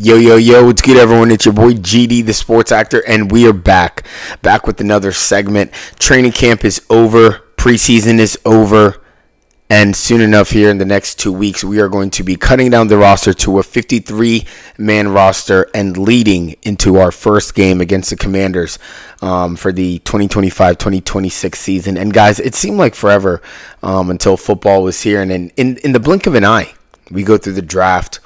Yo, yo, yo, what's good, everyone? It's your boy GD, the sports actor, and we are back with another segment. Training camp is over, preseason is over, and soon enough here in the next 2 weeks, we are going to be cutting down the roster to a 53-man roster and leading into our first game against the Commanders for the 2025-2026 season. And guys, it seemed like forever until football was here, and in the blink of an eye, we go through the draft.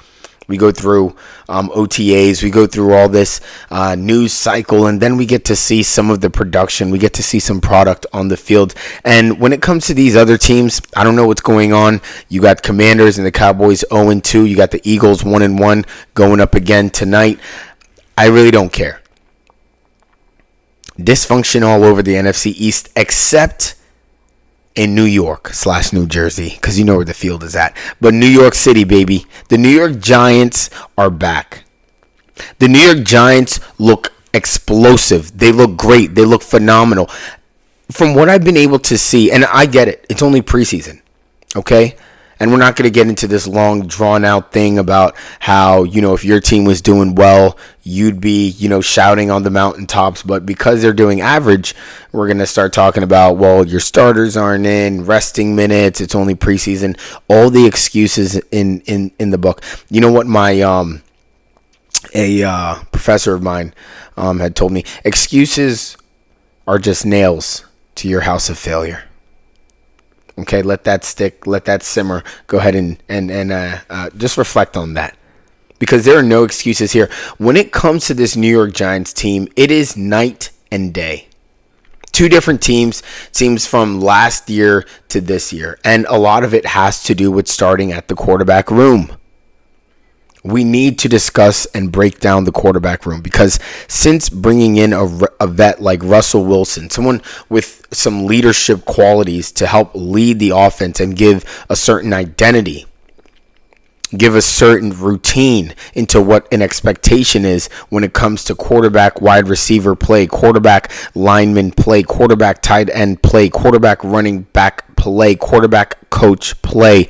We go through OTAs, we go through all this news cycle, and then we get to see some of the production. We get to see some product on the field. And when it comes to these other teams, I don't know what's going on. You got Commanders and the Cowboys 0-2. You got the Eagles 1-1 going up again tonight. I really don't care. Dysfunction all over the NFC East, except in New York/New Jersey, because you know where the field is at. But New York City, baby. The New York Giants are back. The New York Giants look explosive. They look great. They look phenomenal. From what I've been able to see, and I get it, it's only preseason, okay? And we're not going to get into this long, drawn-out thing about how, if your team was doing well, you'd be, shouting on the mountaintops. But because they're doing average, we're going to start talking about, well, your starters aren't in, resting minutes, it's only preseason, all the excuses in the book. You know what a professor of mine had told me? Excuses are just nails to your house of failure. Okay, let that stick, let that simmer. Go ahead and just reflect on that, because there are no excuses here. When it comes to this New York Giants team, it is night and day. Two different teams from last year to this year, and a lot of it has to do with starting at the quarterback room. We need to discuss and break down the quarterback room, because since bringing in a vet like Russell Wilson, someone with some leadership qualities to help lead the offense and give a certain identity, give a certain routine into what an expectation is when it comes to quarterback wide receiver play, quarterback lineman play, quarterback tight end play, quarterback running back play, quarterback coach play.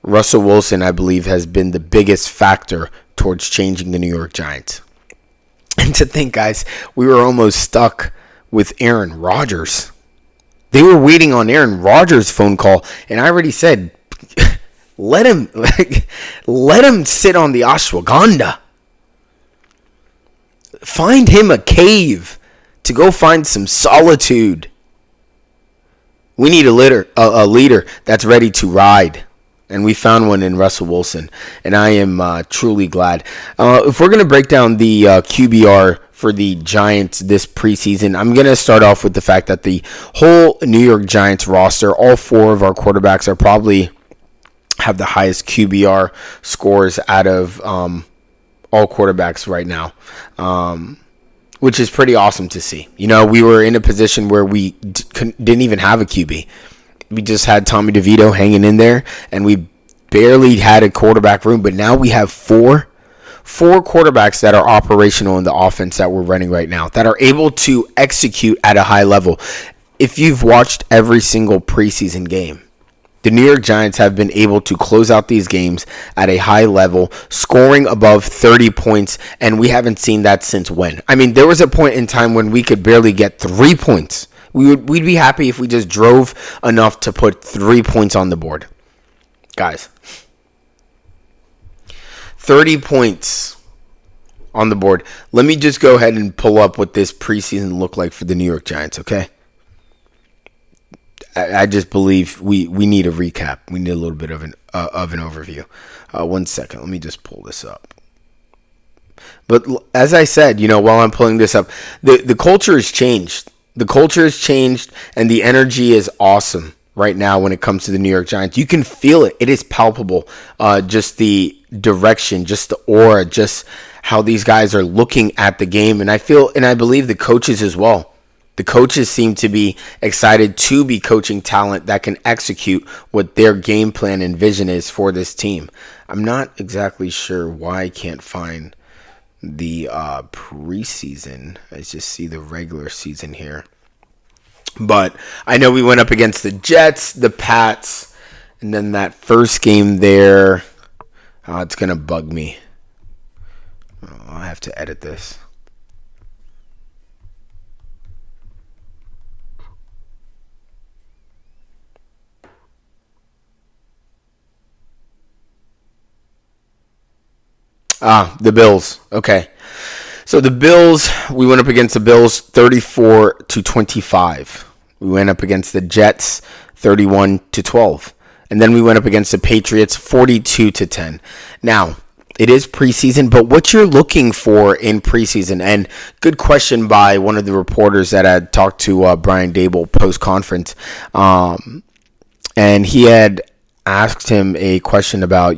Russell Wilson, I believe, has been the biggest factor towards changing the New York Giants. And to think, guys, we were almost stuck with Aaron Rodgers. They were waiting on Aaron Rodgers' phone call, and I already said, let him sit on the ashwagandha. Find him a cave to go find some solitude. We need a leader that's ready to ride. And we found one in Russell Wilson, and I am truly glad. If we're going to break down the QBR for the Giants this preseason, I'm going to start off with the fact that the whole New York Giants roster, all four of our quarterbacks are probably have the highest QBR scores out of all quarterbacks right now, which is pretty awesome to see. We were in a position where we didn't even have a QB. We just had Tommy DeVito hanging in there, and we barely had a quarterback room. But now we have four quarterbacks that are operational in the offense that we're running right now, that are able to execute at a high level. If you've watched every single preseason game, the New York Giants have been able to close out these games at a high level, scoring above 30 points, and we haven't seen that since when? I mean, there was a point in time when we could barely get 3 points. We'd be happy if we just drove enough to put 3 points on the board. Guys, 30 points on the board. Let me just go ahead and pull up what this preseason looked like for the New York Giants, okay? I just believe we need a recap. We need a little bit of an overview. 1 second. Let me just pull this up. But as I said, while I'm pulling this up, the culture has changed. The culture has changed, and the energy is awesome right now when it comes to the New York Giants. You can feel it. It is palpable. Just the direction, just the aura, just how these guys are looking at the game. And I believe the coaches as well. The coaches seem to be excited to be coaching talent that can execute what their game plan and vision is for this team. I'm not exactly sure why I can't find the preseason. I just see the regular season here. But I know we went up against the Jets, the Pats, and then that first game there. It's going to bug me. Oh, I have to edit this. The Bills. Okay. So the Bills, we went up against the Bills 34-25. We went up against the Jets 31-12. And then we went up against the Patriots 42-10. Now, it is preseason, but what you're looking for in preseason, and good question by one of the reporters that had talked to Brian Dable post-conference, and he had asked him a question about,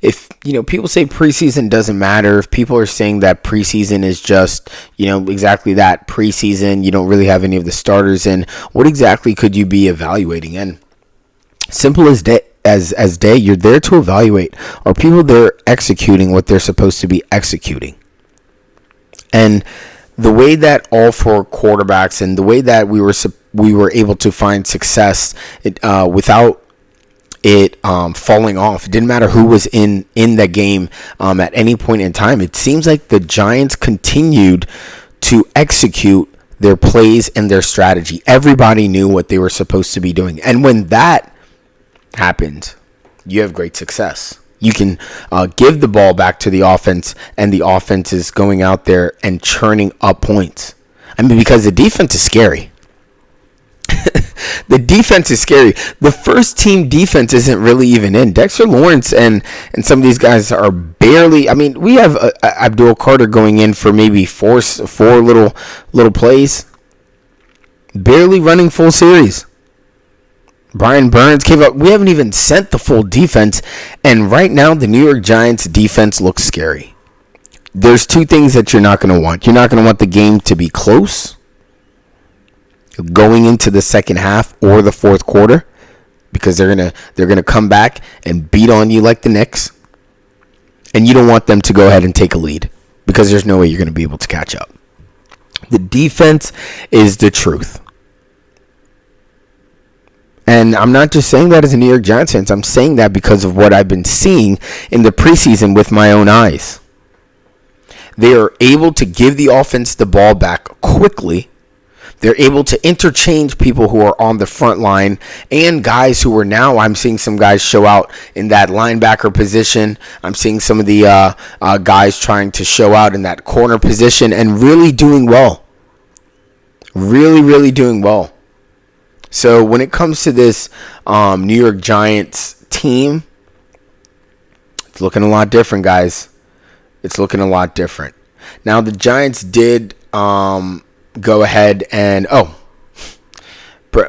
if, people say preseason doesn't matter, if people are saying that preseason is just, exactly that, preseason, you don't really have any of the starters in, what exactly could you be evaluating? And simple as day, you're there to evaluate, are people there executing what they're supposed to be executing? And the way that all four quarterbacks and the way that we were able to find success without it falling off. It didn't matter who was in the game at any point in time. It seems like the Giants continued to execute their plays and their strategy. Everybody knew what they were supposed to be doing. And when that happens, you have great success. You can give the ball back to the offense, and the offense is going out there and churning up points. I mean, because the defense is scary. The defense is scary. The first team defense isn't really even in. Dexter Lawrence and some of these guys are barely. I mean, we have Abdul Carter going in for maybe four little plays, barely running full series. Brian Burns came up. We haven't even sent the full defense, and right now the New York Giants defense looks scary. There's two things that you're not going to want. You're not going to want the game to be close going into the second half or the fourth quarter, because they're gonna come back and beat on you like the Knicks, and you don't want them to go ahead and take a lead, because there's no way you're going to be able to catch up. The defense is the truth. And I'm not just saying that as a New York Giants fan. I'm saying that because of what I've been seeing in the preseason with my own eyes. They are able to give the offense the ball back quickly. They're able to interchange people who are on the front line and guys who are now, I'm seeing some guys show out in that linebacker position. I'm seeing some of the guys trying to show out in that corner position and really doing well. Really, really doing well. So when it comes to this New York Giants team, it's looking a lot different, guys. It's looking a lot different. Now, the Giants did go ahead and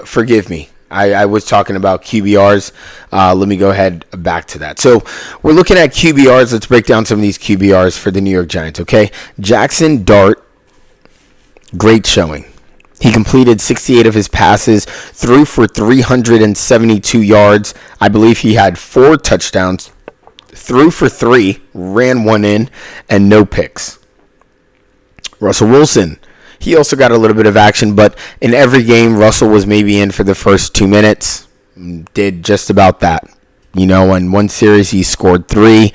forgive me. I was talking about QBRs. Let me go ahead back to that. So we're looking at QBRs. Let's break down some of these QBRs for the New York Giants, okay? Jackson Dart, great showing. He completed 68 of his passes, threw for 372 yards. I believe he had 4 touchdowns, threw for 3, ran 1 in, and no picks. Russell Wilson, he also got a little bit of action, but in every game, Russell was maybe in for the first 2 minutes. Did just about that. In one series, he scored 3,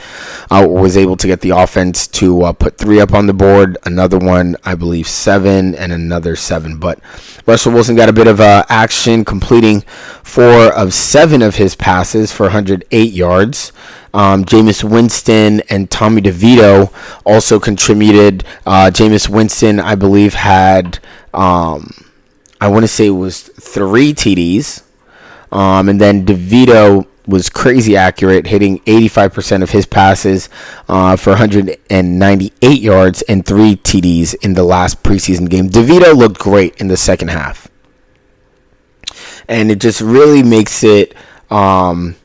was able to get the offense to put 3 up on the board. Another one, I believe, 7, and another 7. But Russell Wilson got a bit of action, completing 4 of 7 of his passes for 108 yards. Jameis Winston and Tommy DeVito also contributed. Jameis Winston, I believe, had, I want to say it was 3 TDs. And then DeVito was crazy accurate, hitting 85% of his passes for 198 yards and 3 TDs in the last preseason game. DeVito looked great in the second half. And it just really makes it, it's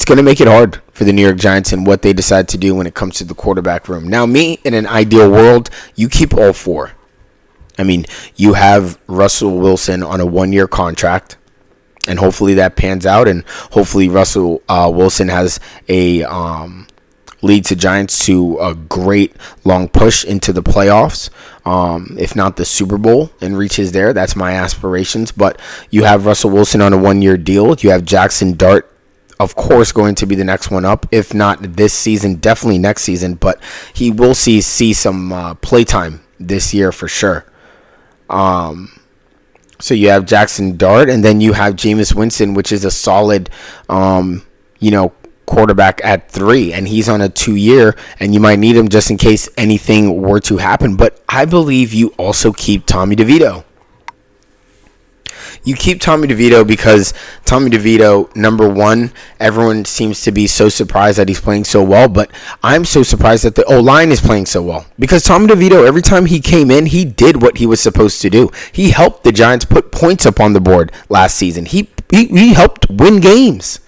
going to make it hard for the New York Giants and what they decide to do when it comes to the quarterback room. Now, me, in an ideal world, you keep all 4. I mean, you have Russell Wilson on a 1-year contract, and hopefully that pans out, and hopefully Russell Wilson has a leads the Giants to a great long push into the playoffs, if not the Super Bowl, and reaches there. That's my aspirations. But you have Russell Wilson on a 1-year deal. You have Jackson Dart of course, going to be the next one up. If not this season, definitely next season. But he will see some playtime this year for sure. So you have Jackson Dart, and then you have Jameis Winston, which is a solid, quarterback at 3, and he's on a 2-year, and you might need him just in case anything were to happen. But I believe you also keep Tommy DeVito. You keep Tommy DeVito because Tommy DeVito, number one, everyone seems to be so surprised that he's playing so well, but I'm so surprised that the O-line is playing so well. Because Tommy DeVito, every time he came in, he did what he was supposed to do. He helped the Giants put points up on the board last season. He helped win games.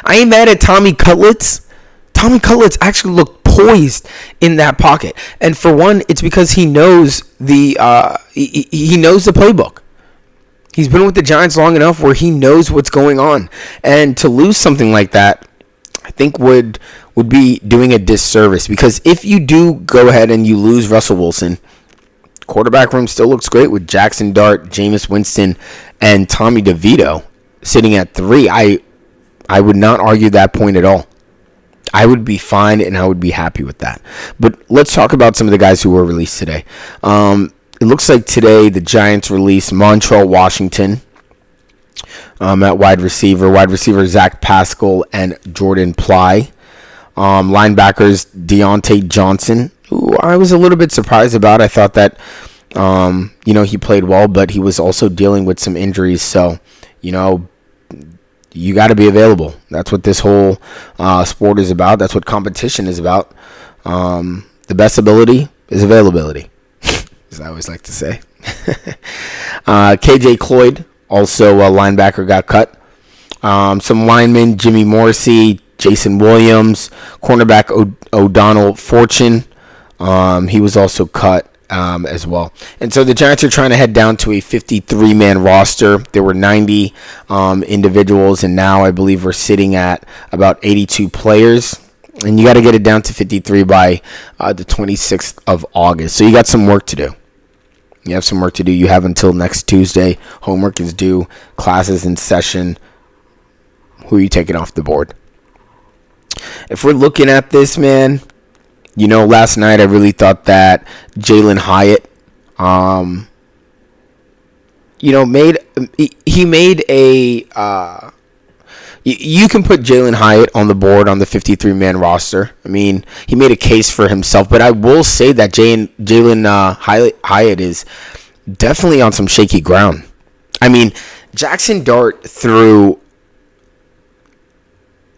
I ain't mad at Tommy Cutlets. Tommy Cutlets actually looked poised in that pocket. And for one, it's because he knows he knows the playbook. He's been with the Giants long enough where he knows what's going on. And to lose something like that, I think would be doing a disservice. Because if you do go ahead and you lose Russell Wilson, quarterback room still looks great with Jackson Dart, Jameis Winston, and Tommy DeVito sitting at 3. I would not argue that point at all. I would be fine and I would be happy with that. But let's talk about some of the guys who were released today. It looks like today the Giants released Montrell Washington at wide receiver. Wide receiver Zach Pascal and Jordan Ply. Linebackers Deontay Johnson, who I was a little bit surprised about. I thought that he played well, but he was also dealing with some injuries. So, you got to be available. That's what this whole sport is about. That's what competition is about. The best ability is availability, as I always like to say. KJ Cloyd, also a linebacker, got cut. Some linemen, Jimmy Morrissey, Jason Williams, cornerback O'Donnell Fortune. He was also cut as well. And so the Giants are trying to head down to a 53-man roster. There were 90 individuals, and now I believe we're sitting at about 82 players. And you got to get it down to 53 by the 26th of August. So you got some work to do. You have some work to do. You have until next Tuesday. Homework is due. Classes in session. Who are you taking off the board? If we're looking at this, man, last night I really thought that Jalen Hyatt, made a. You can put Jalen Hyatt on the board on the 53-man roster. I mean, he made a case for himself, but I will say that Jalen Hyatt is definitely on some shaky ground. I mean, Jackson Dart threw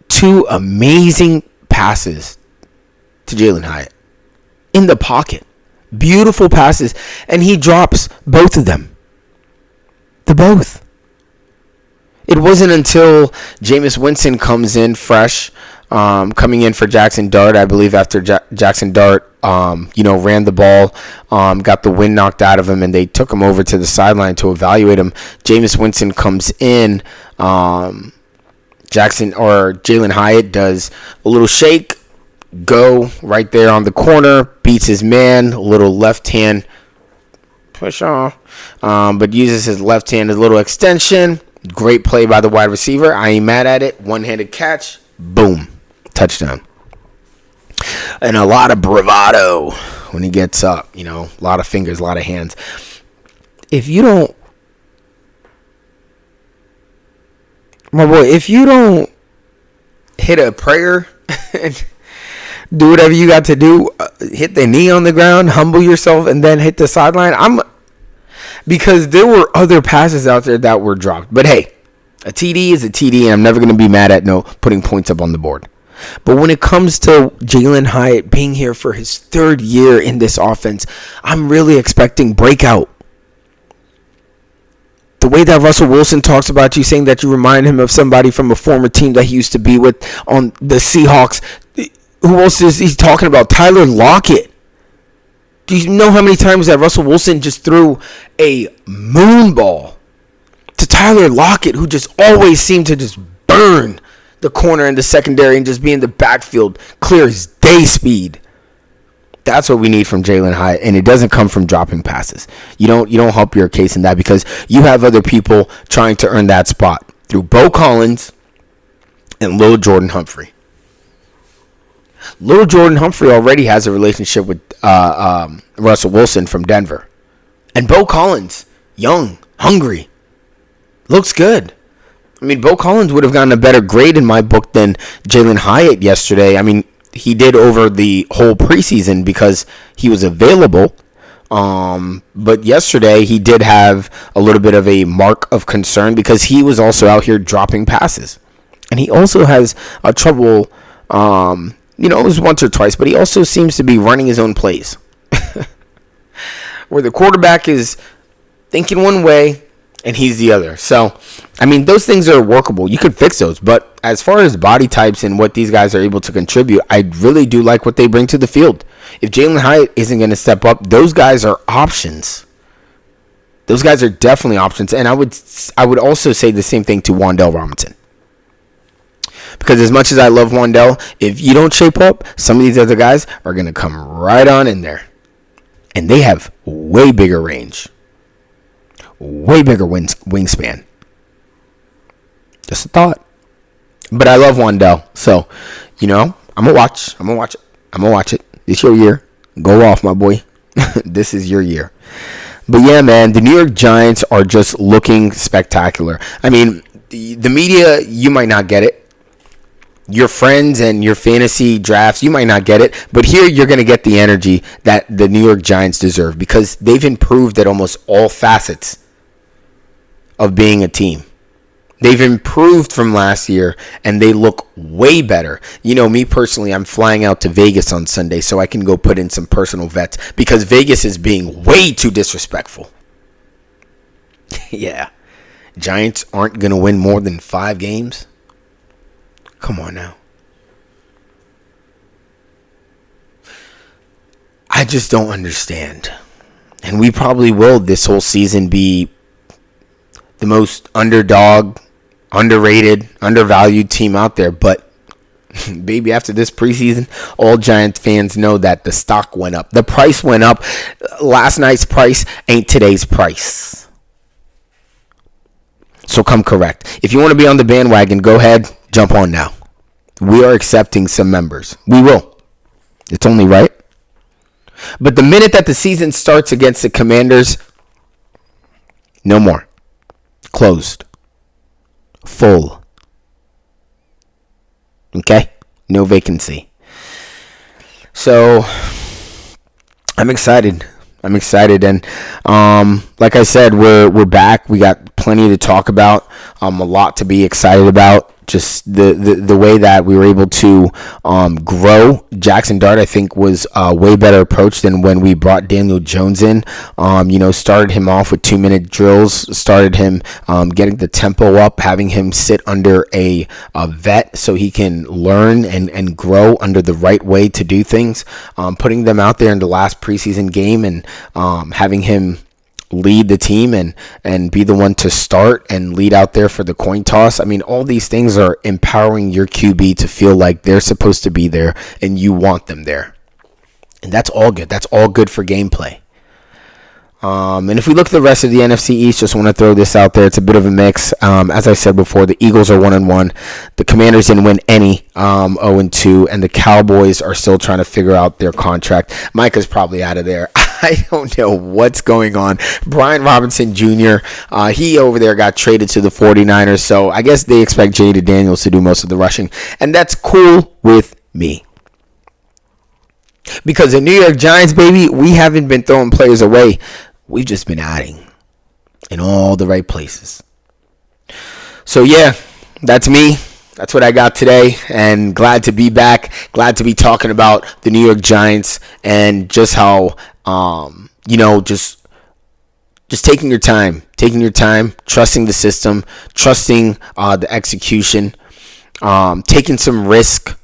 2 amazing passes to Jalen Hyatt in the pocket. Beautiful passes, and he drops both of them. Both. It wasn't until Jameis Winston comes in fresh, coming in for Jackson Dart, I believe after Jackson Dart, ran the ball, got the wind knocked out of him, and they took him over to the sideline to evaluate him. Jameis Winston comes in, Jalen Hyatt does a little shake, go right there on the corner, beats his man, a little left hand push off, but uses his left hand as a little extension. Great play by the wide receiver. I ain't mad at it. One-handed catch. Boom. Touchdown. And a lot of bravado when he gets up. A lot of fingers, a lot of hands. If you don't hit a prayer and do whatever you got to do, hit the knee on the ground, humble yourself, and then hit the sideline, because there were other passes out there that were dropped. But hey, a TD is a TD, and I'm never going to be mad at putting points up on the board. But when it comes to Jalen Hyatt being here for his 3rd year in this offense, I'm really expecting breakout. The way that Russell Wilson talks about you, saying that you remind him of somebody from a former team that he used to be with on the Seahawks. Who else is he talking about? Tyler Lockett. Do you know how many times that Russell Wilson just threw a moon ball to Tyler Lockett, who just always seemed to just burn the corner and the secondary and just be in the backfield, clear as day speed? That's what we need from Jalen Hyatt, and it doesn't come from dropping passes. You don't help your case in that, because you have other people trying to earn that spot through Bo Collins, and Lil Jordan Humphrey. Lil Jordan Humphrey already has a relationship with Russell Wilson from Denver. And Bo Collins, young, hungry, looks good. I mean, Bo Collins would have gotten a better grade in my book than Jalen Hyatt yesterday. I mean, he did over the whole preseason because he was available. But yesterday he did have a little bit of a mark of concern because he was also out here dropping passes. And he also has trouble, it was once or twice, but he also seems to be running his own plays. Where the quarterback is thinking one way and he's the other. So, I mean, those things are workable. You could fix those. But as far as body types and what these guys are able to contribute, I really do like what they bring to the field. If Jalen Hyatt isn't going to step up, those guys are options. Those guys are definitely options. And I would also say the same thing to Wan'Dale Robinson. Because as much as I love Wan'Dale, if you don't shape up, some of these other guys are going to come right on in there. And they have way bigger range. Way bigger wingspan. Just a thought. But I love Wan'Dale. So, I'm going to watch. I'm going to watch it. It's your year. Go off, my boy. This is your year. But yeah, man, the New York Giants are just looking spectacular. I mean, the media, you might not get it. Your friends and your fantasy drafts, you might not get it. But here you're going to get the energy that the New York Giants deserve because they've improved at almost all facets of being a team. They've improved from last year, and they look way better. Me personally, I'm flying out to Vegas on Sunday so I can go put in some personal bets because Vegas is being way too disrespectful. Yeah. Giants aren't going to win more than 5 games? Come on now. I just don't understand. And we probably will this whole season be the most underdog, underrated, undervalued team out there. But, baby, after this preseason, all Giants fans know that the stock went up. The price went up. Last night's price ain't today's price. So come correct. If you want to be on the bandwagon, go ahead, jump on now. We are accepting some members. We will. It's only right. But the minute that the season starts against the Commanders, no more. Closed. Full. Okay? No vacancy. So, I'm excited. And like I said, we're back. We got plenty to talk about. A lot to be excited about. Just the way that we were able to grow. Jackson Dart, I think, was a way better approach than when we brought Daniel Jones in. Started him off with 2-minute drills. Started him getting the tempo up, having him sit under a vet so he can learn and grow under the right way to do things. Putting them out there in the last preseason game and having him lead the team and be the one to start and lead out there for the coin toss. I mean, all these things are empowering your QB to feel like they're supposed to be there and you want them there. And that's all good. That's all good for gameplay. And if we look at the rest of the NFC East, just want to throw this out there. It's a bit of a mix. As I said before, the Eagles are 1-1. The Commanders didn't win any, 0-2, and the Cowboys are still trying to figure out their contract. Micah's probably out of there. I don't know what's going on. Brian Robinson Jr., he over there got traded to the 49ers, so I guess they expect Jaden Daniels to do most of the rushing, and that's cool with me. Because the New York Giants, baby, we haven't been throwing players away. We've just been adding in all the right places. So, yeah, that's me. That's what I got today. And glad to be back. Glad to be talking about the New York Giants and just how, just taking your time, trusting the system, trusting the execution, taking some risk.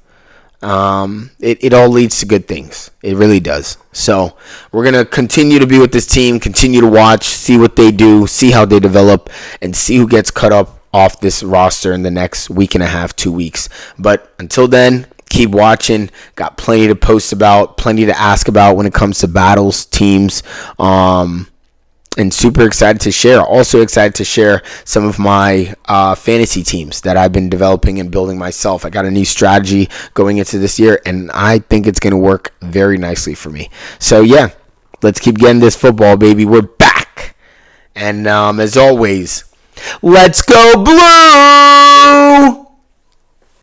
It all leads to good things. It really does. So we're going to continue to be with this team, continue to watch, see what they do, see how they develop, and see who gets cut up off this roster in the next week and a half, 2 weeks. But until then, keep watching. Got plenty to post about, plenty to ask about when it comes to battles, teams, and super excited to share. Also excited to share some of my fantasy teams that I've been developing and building myself. I got a new strategy going into this year, and I think it's going to work very nicely for me. So yeah, let's keep getting this football, baby. We're back. And as always, let's go blue!